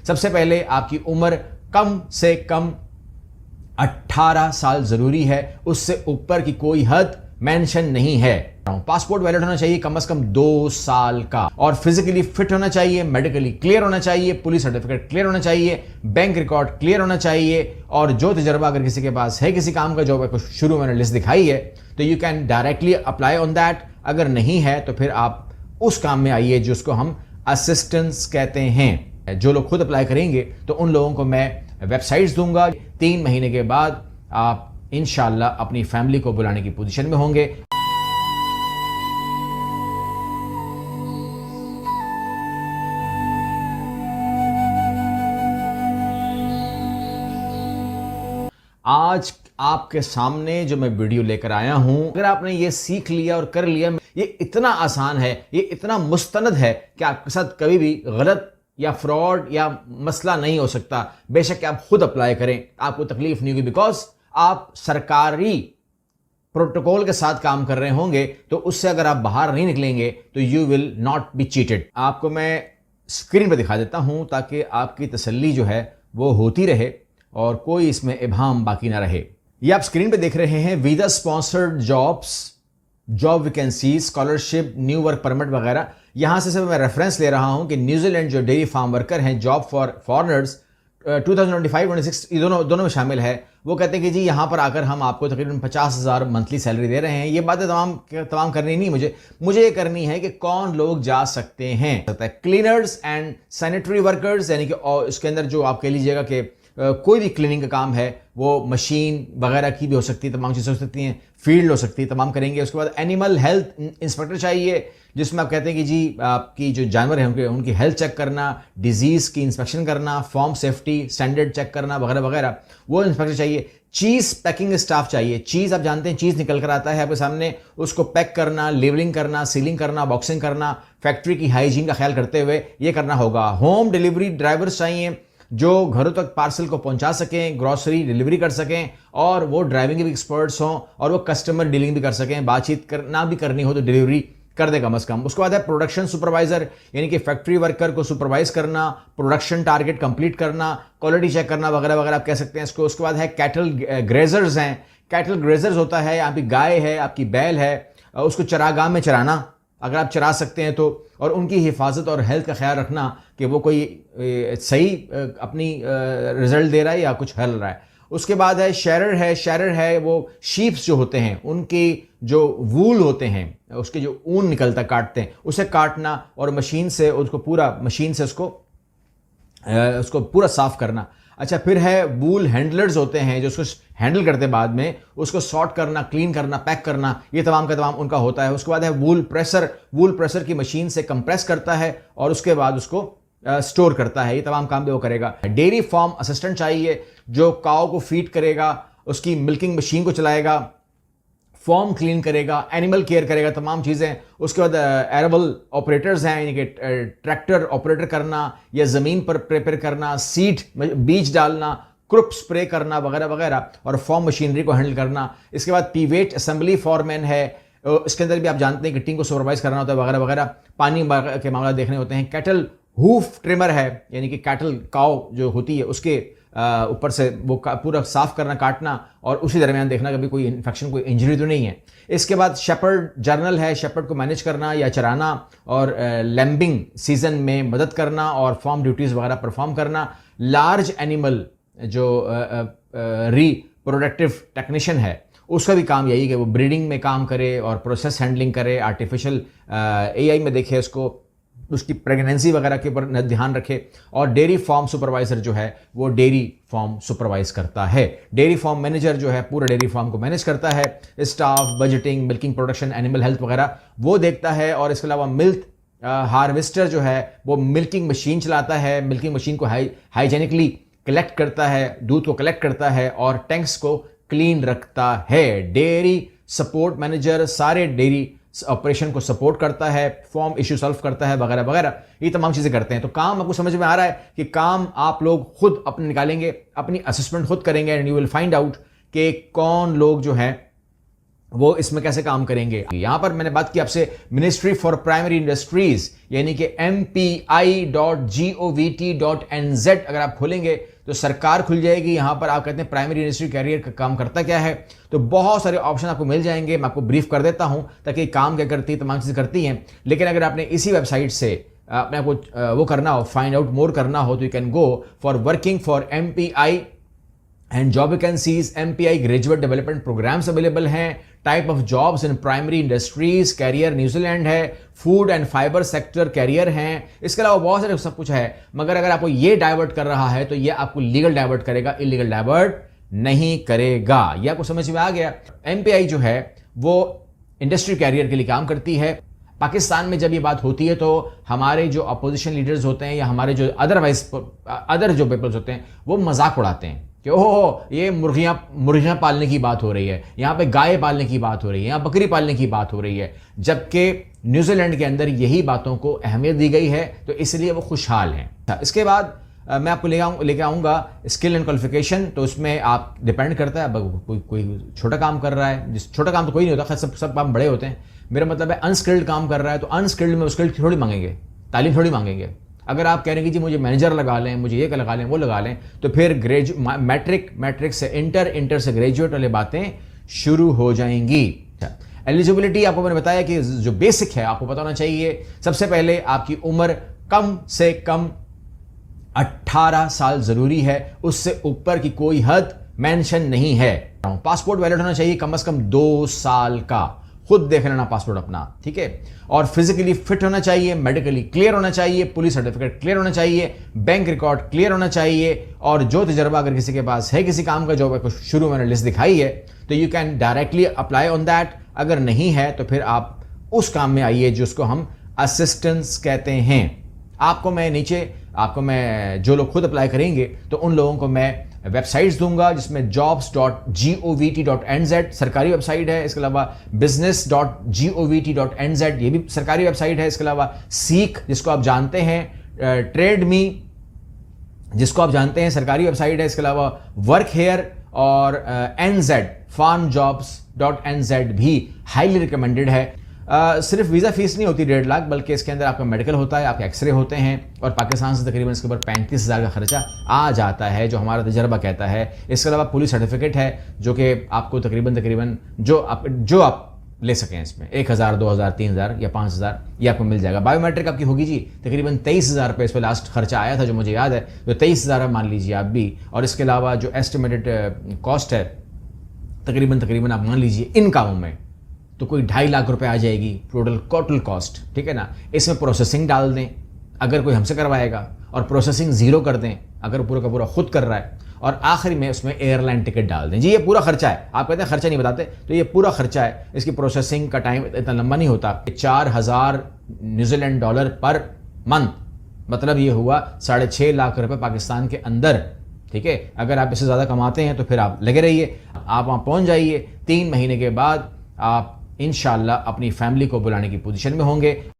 सबसे पहले आपकी उम्र कम से कम 18 साल जरूरी है, उससे ऊपर की कोई हद मेंशन नहीं है। पासपोर्ट वैलिड होना चाहिए कम से कम 2 साल का, और फिजिकली फिट होना चाहिए, मेडिकली क्लियर होना चाहिए, पुलिस सर्टिफिकेट क्लियर होना चाहिए, बैंक रिकॉर्ड क्लियर होना चाहिए, और जो तजर्बा अगर किसी के पास है किसी काम का, जो शुरू मैंने लिस्ट दिखाई है, तो you can directly apply on that. अगर नहीं है तो फिर आप उस काम में आइए जिसको हम असिस्टेंस कहते हैं। जो लोग खुद अप्लाई करेंगे तो उन लोगों को मैं वेबसाइट्स दूंगा। 3 महीने के बाद आप इंशाल्लाह अपनी फैमिली को बुलाने की पोजीशन में होंगे। आज आपके सामने जो मैं वीडियो लेकर आया हूं, अगर आपने ये सीख लिया और कर लिया, ये इतना आसान है, ये इतना मुस्तनद है कि आपके साथ कभी भी गलत या फ्रॉड या मसला नहीं हो सकता। बेशक आप खुद अप्लाई करें, आपको तकलीफ नहीं होगी, बिकॉज आप सरकारी प्रोटोकॉल के साथ काम कर रहे होंगे, तो उससे अगर आप बाहर नहीं निकलेंगे तो you will not be cheated. आपको मैं स्क्रीन पर दिखा देता हूं ताकि आपकी तसल्ली जो है वो होती रहे और कोई इसमें इबाहम बाकी ना रहे। ये आप स्क्रीन पे देख रहे हैं visa sponsored jobs, job vacancy, scholarship, new work permit वगैरह। यहां से मैं रेफरेंस ले रहा हूं कि न्यूजीलैंड जो डेयरी फार्म वर्कर हैं, जॉब फॉर फॉरनर्स 2025-26 ये दोनों में शामिल है। वो कहते हैं कि जी यहां पर आकर हम आपको तकरीबन 50,000 मंथली सैलरी दे रहे हैं। ये बातें तमाम करनी नहीं, मुझे ये करनी है कि कौन लोग जा सकते हैं। क्लीनर्स एंड सैनिटरी वर्कर्स, यानी कि इसके अंदर जो आप कह लीजिएगा कि कोई भी क्लीनिंग का काम है, वो मशीन वगैरह की भी हो सकती है, तमाम चीज़ें हो सकती हैं, फील्ड हो सकती है, तमाम करेंगे। उसके बाद एनिमल हेल्थ इंस्पेक्टर चाहिए, जिसमें आप कहते हैं कि जी आपकी जो जानवर हैं उनकी हेल्थ चेक करना, डिजीज़ की इंस्पेक्शन करना, फॉर्म सेफ्टी स्टैंडर्ड चेक करना वगैरह वगैरह, वो इंस्पेक्टर चाहिए। चीज़ पैकिंग स्टाफ चाहिए। चीज़ आप जानते हैं, चीज़ निकल कर आता है आपके सामने, उसको पैक करना, लेबलिंग करना, सीलिंग करना, बॉक्सिंग करना, फैक्ट्री की हाइजीन का ख्याल करते हुए ये करना होगा। होम डिलीवरी ड्राइवर्स चाहिए जो घरों तक पार्सल को पहुंचा सकें, ग्रॉसरी डिलीवरी कर सकें, और वो ड्राइविंग के भी एक्सपर्ट्स हों, और वो कस्टमर डीलिंग भी कर सकें, बातचीत करना भी करनी हो तो डिलीवरी कर दे कम से कम। उसके बाद है प्रोडक्शन सुपरवाइजर, यानी कि फैक्ट्री वर्कर को सुपरवाइज करना, प्रोडक्शन टारगेट कंप्लीट करना, क्वालिटी चेक करना वगैरह वगैरह आप कह सकते हैं इसको। उसके बाद है कैटल ग्रेजर्स हैं। कैटल ग्रेजर्स होता है आपकी गाय है, आपकी बैल है, उसको चरागाह में चराना, अगर आप चरा सकते हैं तो, और उनकी हिफाजत और हेल्थ का ख्याल रखना कि वो कोई सही अपनी रिजल्ट दे रहा है या कुछ हल रहा है। उसके बाद है शेरर है वो शीप्स जो होते हैं उनकी जो वूल होते हैं, उसके जो ऊन निकलता काटते हैं, उसे काटना और मशीन से उसको पूरा साफ करना। अच्छा, फिर है वूल हैंडलर्स होते हैं जो उसको हैंडल करते बाद में उसको सॉर्ट करना, क्लीन करना, पैक करना, ये तमाम का तमाम उनका होता है। उसके बाद है वूल प्रेसर की मशीन से कंप्रेस करता है और उसके बाद उसको स्टोर करता है। ये तमाम काम भी वो करेगा। डेयरी फार्म असिस्टेंट चाहिए जो काऊ को फीड करेगा, उसकी मिल्किंग मशीन को चलाएगा, फॉर्म क्लीन करेगा, एनिमल केयर करेगा, तमाम चीज़ें। उसके बाद एरेबल ऑपरेटर्स हैं, यानी कि ट्रैक्टर ऑपरेटर करना या ज़मीन पर प्रिपेयर करना, सीड बीज डालना, क्रॉप स्प्रे करना वगैरह वगैरह, और फॉर्म मशीनरी को हैंडल करना। इसके बाद पीवेट असेंबली फॉरमैन है, इसके अंदर भी आप जानते हैं कि टीम को सुपरवाइज करना होता है वगैरह वगैरह, पानी के मामला देखने होते हैं। कैटल हूफ ट्रिमर है, यानी कि कैटल काऊ जो होती है उसके ऊपर से वो पूरा साफ करना, काटना, और उसी दरमियान देखना कभी कोई इन्फेक्शन, कोई इंजरी तो नहीं है। इसके बाद शेपर्ड जर्नल है, शेपर्ड को मैनेज करना या चराना, और लैम्बिंग सीजन में मदद करना और फॉर्म ड्यूटीज़ वगैरह परफॉर्म करना। लार्ज एनिमल जो रिप्रोडक्टिव टेक्नीशियन है, उसका भी काम यही कि वो ब्रीडिंग में काम करे और प्रोसेस हैंडलिंग करे, आर्टिफिशियल AI में देखे उसको, उसकी प्रेगनेंसी वगैरह के ऊपर ध्यान रखे। और डेयरी फार्म सुपरवाइजर जो है वो डेयरी फार्म सुपरवाइज करता है। डेयरी फार्म मैनेजर जो है पूरा डेयरी फार्म को मैनेज करता है। Staff, budgeting, milking production, animal health वगैरह वो देखता है। और इसके अलावा मिल्क हार्वेस्टर जो है वो मिल्किंग मशीन चलाता है, मिल्किंग मशीन को हाइजेनिकली कलेक्ट करता है, दूध को कलेक्ट करता है और टैंक्स को क्लीन रखता है। डेयरी सपोर्ट मैनेजर सारे डेयरी ऑपरेशन को सपोर्ट करता है, फॉर्म इश्यू सॉल्व करता है वगैरह वगैरह, ये तमाम चीज़ें करते हैं। तो काम आपको समझ में आ रहा है कि काम आप लोग खुद अपने निकालेंगे, अपनी असेसमेंट खुद करेंगे, and you will find out कि कौन लोग जो हैं वो इसमें कैसे काम करेंगे। यहां पर मैंने बात की आपसे मिनिस्ट्री फॉर प्राइमरी इंडस्ट्रीज यानी कि mpi.gov.nz अगर आप खोलेंगे तो सरकार खुल जाएगी। यहां पर आप कहते हैं प्राइमरी इंडस्ट्री कैरियर का काम करता क्या है, तो बहुत सारे ऑप्शन आपको मिल जाएंगे। मैं आपको ब्रीफ कर देता हूं ताकि काम क्या करती है, तमाम चीजें करती हैं। लेकिन अगर आपने इसी वेबसाइट से अपने आपको वो करना हो, फाइंड आउट मोर करना हो, तो you can go for working for MPI and job vacancies. MPI graduate development programmes available हैं। Type of jobs in primary industries, career New Zealand है, food and fibre sector career हैं। इसके अलावा बहुत सारे सब कुछ है, मगर अगर आपको ये डाइवर्ट कर रहा है तो ये आपको लीगल डाइवर्ट करेगा, इलीगल डाइवर्ट नहीं करेगा। ये आपको समझ में आ गया। MPI जो है वो इंडस्ट्री कैरियर के लिए काम करती है। पाकिस्तान में जब ये बात होती है तो हमारे जो अपोजिशन लीडर्स होते हैं या हमारे जो अदर जो पीपल्स होते हैं वो मजाक उड़ाते हैं कि ओहो ये मुर्गियां पालने की बात हो रही है, यहाँ पे गाय पालने की बात हो रही है, यहाँ बकरी पालने की बात हो रही है, जबकि न्यूजीलैंड के अंदर यही बातों को अहमियत दी गई है, तो इसलिए वो खुशहाल हैं। इसके बाद मैं आपको लेके आऊँगा स्किल एंड क्वालिफिकेशन। तो उसमें आप डिपेंड करता है, कोई छोटा काम कर रहा है, जिस छोटा काम तो कोई नहीं होता, सब काम बड़े होते हैं। मेरा मतलब है अनस्किल्ड काम कर रहा है तो अनस्किल्ड में स्किल्ड थोड़ी मांगेंगे, तालीम थोड़ी मांगेंगे। अगर आप कह रहे हैं कि जी मुझे मैनेजर लगा लें, मुझे ये लगा लें, वो लगा लें, तो फिर मैट्रिक से इंटर से ग्रेजुएट वाली बातें शुरू हो जाएंगी। एलिजिबिलिटी आपको मैंने बताया कि जो बेसिक है आपको पता होना चाहिए। सबसे पहले आपकी उम्र कम से कम 18 साल जरूरी है, उससे ऊपर की कोई हद मेंशन नहीं है। पासपोर्ट वैलिड होना चाहिए कम से कम 2 साल का, खुद देख लेना पासपोर्ट अपना, ठीक है। और फिजिकली फिट होना चाहिए, मेडिकली क्लियर होना चाहिए, पुलिस सर्टिफिकेट क्लियर होना चाहिए, बैंक रिकॉर्ड क्लियर होना चाहिए, और जो तजर्बा अगर किसी के पास है किसी काम का, जो शुरू मैंने लिस्ट दिखाई है, तो you can directly apply on that. अगर नहीं है तो फिर आप उस काम में आइए जिसको हम असिस्टेंस कहते हैं। आपको मैं जो लोग खुद अप्लाई करेंगे तो उन लोगों को मैं वेबसाइट्स दूंगा, जिसमें jobs.govt.nz सरकारी वेबसाइट है। इसके अलावा business.govt.nz ये भी सरकारी वेबसाइट है। इसके अलावा सीख जिसको आप जानते हैं, ट्रेड मी जिसको आप जानते हैं सरकारी वेबसाइट है। इसके अलावा वर्क हेयर और NZ farmjobs.nz भी हाईली रिकमेंडेड है। सिर्फ वीज़ा फीस नहीं होती 1.5 लाख, बल्कि इसके अंदर आपका मेडिकल होता है, आपके एक्सरे होते हैं, और पाकिस्तान से तकरीबन इसके ऊपर 35,000 का खर्चा आ जाता है, जो हमारा तजर्बा कहता है। इसके अलावा पुलिस सर्टिफिकेट है जो कि आपको तकरीबन जो आप ले सकें, इसमें 1,000, 2,000, 3,000 या 5,000 ये आपको मिल जाएगा। बायोमेट्रिक आपकी होगी जी तकरीबन 23,000 रुपये इस पर लास्ट खर्चा आया था जो मुझे याद है, तो 23,000 मान लीजिए आप भी। और इसके अलावा जो एस्टिमेटेड कॉस्ट है तकरीबन आप मान लीजिए इन कामों में तो कोई 2.5 लाख रुपए आ जाएगी टोटल कॉस्ट, ठीक है ना। इसमें प्रोसेसिंग डाल दें अगर कोई हमसे करवाएगा, और प्रोसेसिंग ज़ीरो कर दें अगर पूरा का पूरा खुद कर रहा है, और आखिरी में उसमें एयरलाइन टिकट डाल दें। जी ये पूरा खर्चा है। आप कहते हैं खर्चा नहीं बताते, तो ये पूरा खर्चा है। इसकी प्रोसेसिंग का टाइम इतना लंबा नहीं होता। 4,000 न्यूजीलैंड डॉलर पर मंथ, मतलब ये हुआ 6.5 लाख रुपए पाकिस्तान के अंदर, ठीक है। अगर आप इससे ज़्यादा कमाते हैं तो फिर आप लगे रहिए, आप वहाँ पहुँच जाइए। 3 महीने के बाद आप इंशाल्लाह अपनी फैमिली को बुलाने की पोजीशन में होंगे।